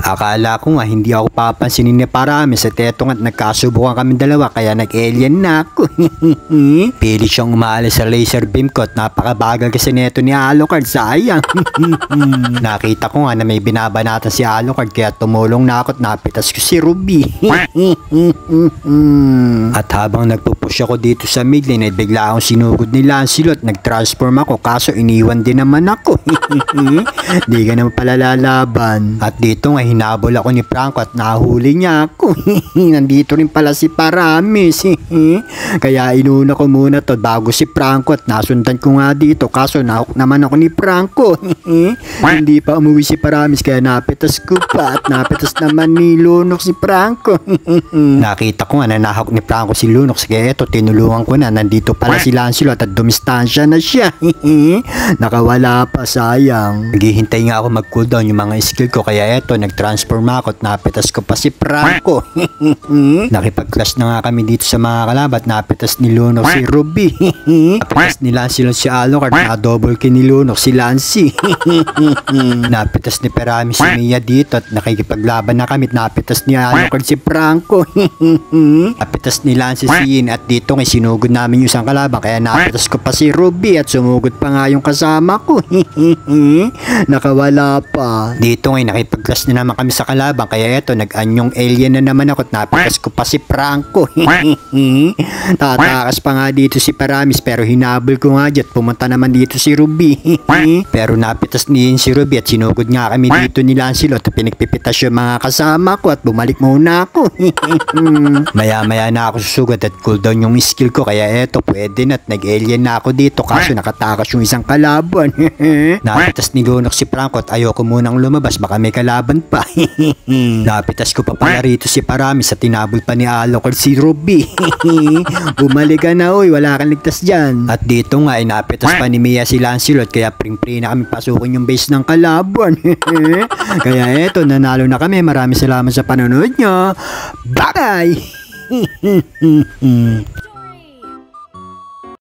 Akala ko nga hindi ako papansinin ni Paramis at eto nga't nagkasubukan kami dalawa kaya nag-alien na ako. Pilit siyang umaalis sa laser beam ko at napakabagal kasi neto ni Alucard, sayang. Nakita ko nga na may binabanatan si Alucard kaya tumulong na ako at napitas ko si Ruby. At habang nagpupush ako dito sa mid lane ay bigla akong sinugod ni Lancelot, nag-transform ako kaso iniwan din naman ako. Di ka naman pala lalaban. At dito nga hinabol ako ni Franco at nahuli niya ako. Nandito rin pala si Paramis. Kaya inuna ko muna to bago si Franco at nasundan ko nga dito kaso nahuk naman ako ni Franco. Hindi pa umuwi si Paramis kaya napitas ko pa at napitas naman ni Lunox si Franco. Nakita ko nga na nahawak ni Franco si Lunox kaya eto tinulungan ko na, nandito pala si Lancelot at dumistansya na siya. Nakawala pa, sayang. Naghihintay nga ako mag-cooldown yung mga skill ko kaya eto nag-transform ako at napitas ko pa si Franco. Nakipag-clash na nga kami dito sa mga kalaban at napitas ni Lunox si Ruby. Napitas ni Lancelot si Alucard, na-double kill ni Lunox si Lancy. Napitas ni Paramis si Mia dito at nakikipaglaban na kami at napitas ni Alucard si Franco. Napitas ni Lancy si Yin at dito nga sinugod namin yung isang kalaban kaya napitas ko pa si Ruby at sumugod pa nga yung kasama ko. Nakawala pa. Dito nga nakipag-clash na naman kami sa kalaban kaya eto nag-anyong alien na naman ako at napitas ko pa si Franco. Tatakas pa nga dito si Paramis pero hinabol ko nga dyan, pumunta naman dito si Ruby. Pero napitas niya si Ruby at sinugod nga kami dito ni Lancelot at pinagpipitas yung mga kasama ko at bumalik muna ako. Maya-maya na ako susugod at cooldown yung skill ko kaya eto pwede na at nag-alien na ako dito kaso nakatakas yung isang kalaban. Napitas ni Lunox si Franco at ayoko munang lumabas baka may kalaban pa. Napitas ko pa pala rito si Paramis at tinabol pa ni Alucard si Ruby. Bumalik ka na, uy, wala kang ligtas dyan. At dito nga ay napitas pa ni Mia si Lancelot kaya pring-pring na kami pasukin yung base ng kalaban. Kaya eto, nanalo na kami. Maraming salamat sa panonood nyo. Bye!